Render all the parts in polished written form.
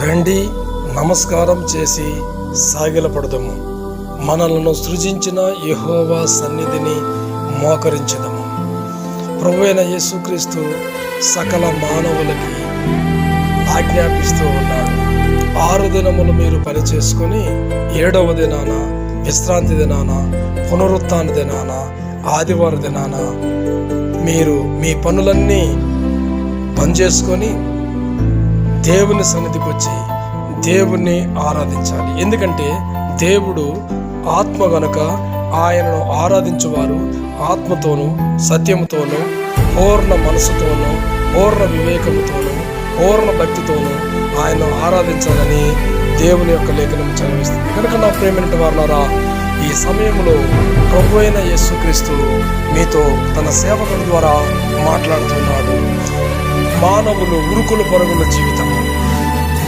రండి, నమస్కారం చేసి సాగిలపడదము. మనలను సృజించిన యెహోవా సన్నిధిని మోకరించదము. ప్రభువైన యేసుక్రీస్తు సకల మానవులకి ఆజ్ఞాపిస్తూ ఉన్నాడు. 6 దినములు మీరు పని చేసుకొని 7వ దినాన విశ్రాంతి దినాన, పునరుత్థాన దినాన, ఆదివారం దినాన మీరు మీ పనులన్నీ పనిచేసుకొని దేవుని సన్నిధికి వచ్చి దేవుణ్ణి ఆరాధించాలి. ఎందుకంటే దేవుడు ఆత్మ గనుక ఆయనను ఆరాధించువారు ఆత్మతోనూ సత్యముతోనూ పూర్ణ మనసుతోనూ పూర్ణ వివేకముతోనూ పూర్ణ భక్తితోనూ ఆయనను ఆరాధించాలని దేవుని యొక్క లేఖనం చదివిస్తుంది. కనుక నా ప్రియమైన వారులారా, ఈ సమయంలో ప్రభువైన యేసుక్రీస్తు మీతో తన సేవకుల ద్వారా మాట్లాడుతున్నాడు. మానవులు ఉరుకులు పరుగుల జీవితం.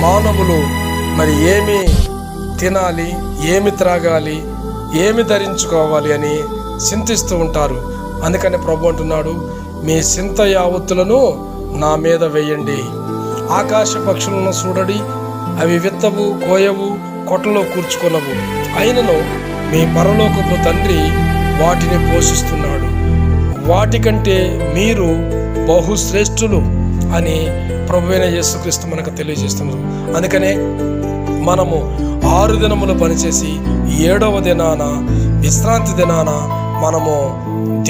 మానవులు మరి ఏమి తినాలి, ఏమి త్రాగాలి, ఏమి ధరించుకోవాలి అని చింతిస్తూ ఉంటారు. అందుకని ప్రభు అంటున్నాడు, మీ చింత యావత్తులను నా మీద వేయండి. ఆకాశ పక్షులను చూడడి, అవి విత్తవు, కోయవు, కొట్టలో కూర్చుకొనవు, అయినను మీ పరలోకపు తండ్రి వాటిని పోషిస్తున్నాడు. వాటికంటే మీరు బహుశ్రేష్ఠులు అని ప్రభువైన యేసుక్రీస్తు మనకు తెలియజేస్తున్నారు. అందుకనే మనము 6 దినములు పనిచేసి 7వ దినాన విశ్రాంతి దినాన మనము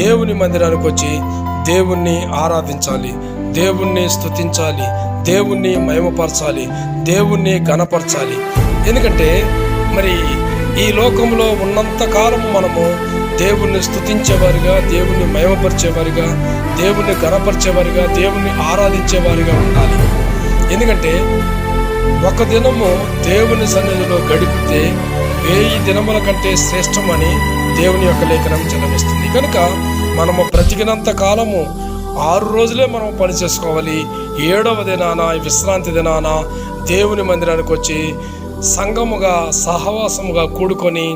దేవుని మందిరానికి వచ్చి దేవుణ్ణి ఆరాధించాలి, దేవుణ్ణి స్తుతించాలి, దేవుణ్ణి మహిమపరచాలి, దేవుణ్ణి ఘనపరచాలి. ఎందుకంటే మరి ఈ లోకంలో ఉన్నంత కాలము మనము దేవుణ్ణి స్తుతించేవారిగా, దేవుణ్ణి మహిమపరిచేవారిగా, దేవుణ్ణి ఘనపరిచేవారిగా, దేవుణ్ణి ఆరాధించేవారిగా ఉండాలి. ఎందుకంటే ఒక దినము దేవుని సన్నిధిలో గడిపితే 1000 దినముల కంటే శ్రేష్టమని దేవుని యొక్క లేఖనం చదివిస్తుంది. కనుక మనము బ్రతికినంత కాలము 6 రోజులే మనం పని చేసుకోవాలి. 7వ దినాన విశ్రాంతి దినాన దేవుని మందిరానికి వచ్చి సంఘముగా సహవాసముగా కూడుకొని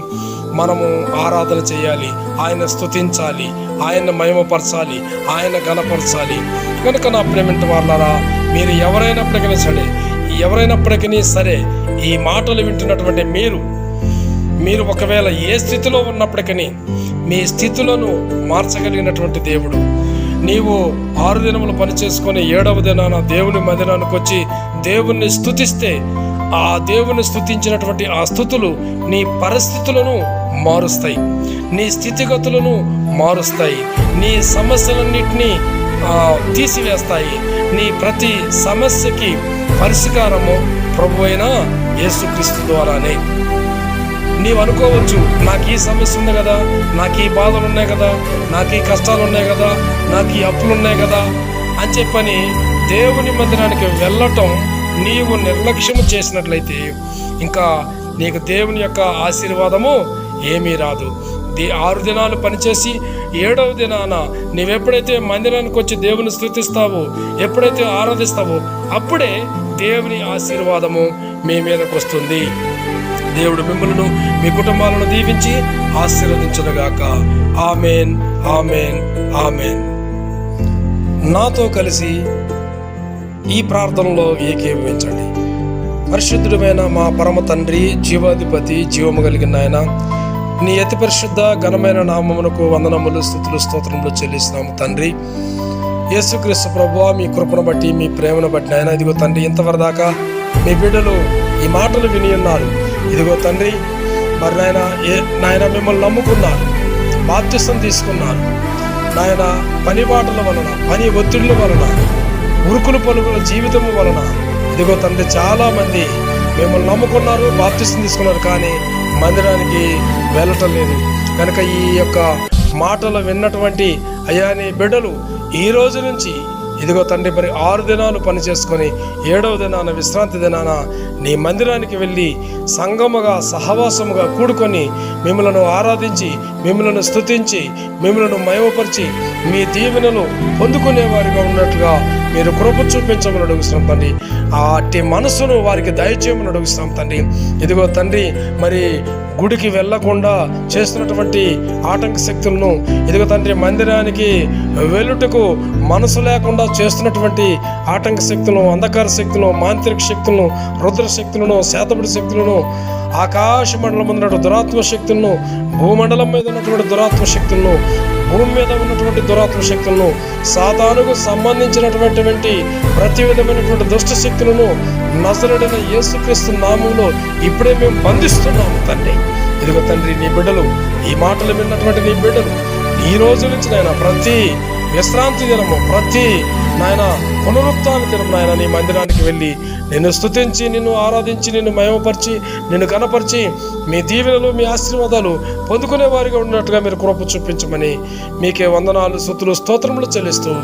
మనము ఆరాధన చేయాలి, ఆయన స్తుతించాలి, ఆయన మహిమపరచాలి, ఆయన ఘనపరచాలి. కనుక నా ప్రేమింటి వారులారా, మీరు ఎవరైనప్పటికీ సరే ఈ మాటలు వింటున్నటువంటి మీరు ఒకవేళ ఏ స్థితిలో ఉన్నప్పటికీ మీ స్థితులను మార్చగలిగినటువంటి దేవుడు. నీవు 6 దినములు పని చేసుకొని 7వ దినాన దేవుని మందిరానికి వచ్చి దేవుణ్ణి స్తుతిస్తే ఆ దేవుని స్తుతించినటువంటి ఆ స్తుతులు నీ పరిస్థితులను మారుస్తాయి, నీ స్థితిగతులను మారుస్తాయి, నీ సమస్యలన్నిటినీ తీసివేస్తాయి. నీ ప్రతి సమస్యకి పరిష్కారము ప్రభువైన యేసుక్రీస్తు ద్వారానే. నీవు అనుకోవచ్చు, నాకు ఈ సమస్య ఉంది కదా, నాకు ఈ బాధలు ఉన్నాయి కదా, నాకు ఈ కష్టాలు ఉన్నాయి కదా, నాకు ఈ అప్పులు ఉన్నాయి కదా అని చెప్పని దేవుని మందిరానికి వెళ్ళటం నీవు నిర్లక్ష్యము చేసినట్లయితే ఇంకా నీకు దేవుని యొక్క ఆశీర్వాదము ఏమీ రాదు. 6 దినాలు పనిచేసి 7వ దినాన నీవెప్పుడైతే మందిరానికి వచ్చి దేవుని స్తుతిస్తావో, ఎప్పుడైతే ఆరాధిస్తావో, అప్పుడే దేవుని ఆశీర్వాదము మీ మీదకు వస్తుంది. దేవుడు మిమ్మల్ని మీ కుటుంబాలను దీవించి ఆశీర్వదించునుగాక. ఆమేన్, ఆమేన్, ఆమేన్. నాతో కలిసి ఈ ప్రార్థనలో ఏకీభవించండి. పరిశుద్ధుడమైన మా పరమ తండ్రి, జీవాధిపతి, జీవము కలిగిన ఆయన, నీ అతి పరిశుద్ధ ఘనమైన నామమునకు వందనములు, స్తుతులు, స్తోత్రములు చెల్లిస్తున్నాము తండ్రి. యేసుక్రీస్తు ప్రభువా, మీ కృపను బట్టి, మీ ప్రేమను బట్టి నాయన, ఇదిగో తండ్రి, ఇంతవరకు దాకా మీ బిడ్డలు ఈ మాటలు విని ఉన్నారు. ఇదిగో తండ్రి, మరి నాయన మిమ్మల్ని నమ్ముకున్నారు, బాప్తిసం తీసుకున్నారు నాయన. పని బాటల వలన, పని ఒత్తిళ్ల వలన, ఉరుకులు పలుకుల జీవితము వలన ఇదిగో తండ్రి చాలా మంది మిమ్మల్ని నమ్ముకున్నారు, బాప్తిసం తీసుకున్నారు, కానీ మందిరానికి వెళ్ళటం లేదు. కనుక ఈ యొక్క మాటలు విన్నటువంటి అయ్యా నీ బిడ్డలు ఈ రోజు నుంచి ఇదిగో తండ్రి మరి 6 దినాలు పని చేసుకొని 7వ దినాన విశ్రాంతి దినాన నీ మందిరానికి వెళ్ళి సంఘముగా సహవాసముగా కూడుకొని మిమ్మలను ఆరాధించి, మిమ్మలను స్తుతించి, మిమ్మలను మహిమపరిచి మీ దీవెనలు పొందుకునేవారిగా ఉన్నట్లుగా మీరు కృప చూపించమని అడుగుతున్నాం తండ్రి. అట్టి మనసును వారికి దయచేయమని అడుగుతున్నాం తండ్రి. ఇదిగో తండ్రి మరి గుడికి వెళ్లకుండా చేస్తున్నటువంటి ఆటంక శక్తులను ఇదిగో తండ్రి మందిరానికి వెళ్ళుటకు మనసు లేకుండా చేస్తున్నటువంటి ఆటంక శక్తులను, అంధకార శక్తులను, మాంత్రిక శక్తులను, రుద్ర శక్తులను, శాతపడి శక్తులను, ఆకాశ మండలం ఉన్నటువంటి దురాత్మ శక్తులను, భూమండలం మీద ఉన్నటువంటి దురాత్మ శక్తులను, భూమి మీద ఉన్నటువంటి దురాత్మ శక్తులను, సాతానుకు సంబంధించినటువంటి ప్రతి విధమైనటువంటి దుష్ట శక్తులను నజరేయుడైన యేసుక్రీస్తు నామములో ఇప్పుడే మేము బంధిస్తున్నాము తండ్రి. ఇదిగో తండ్రి, నీ బిడ్డలు, ఈ మాటలు విన్నటువంటి నీ బిడ్డలు ఈ రోజు నుంచి నాయన ప్రతి విశ్రాంతి దినము, ప్రతి నాయన పునరుత్థాన దినం నాయన నీ మందిరానికి వెళ్ళి నిన్ను స్తుతించి, నిన్ను ఆరాధించి, నిన్ను మహిమపరిచి, నిన్ను కనపరిచి, మీ దీవెనలు, మీ ఆశీర్వాదాలు పొందుకునే వారిగా ఉన్నట్టుగా మీరు కృప చూపించమని, మీకే వందనాలు, స్తుతులు, స్తోత్రములు చెల్లిస్తూ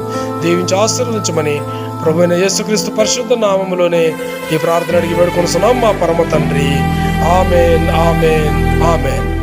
దీవించి ఆశీర్వదించమని ప్రభువైన యేసుక్రీస్తు పరిశుద్ధ నామములోనే ఈ ప్రార్థన అడిగి వేడుకొనుచున్నాం మా పరమ తండ్రి. ఆమేన్, ఆమేన్, ఆమేన్.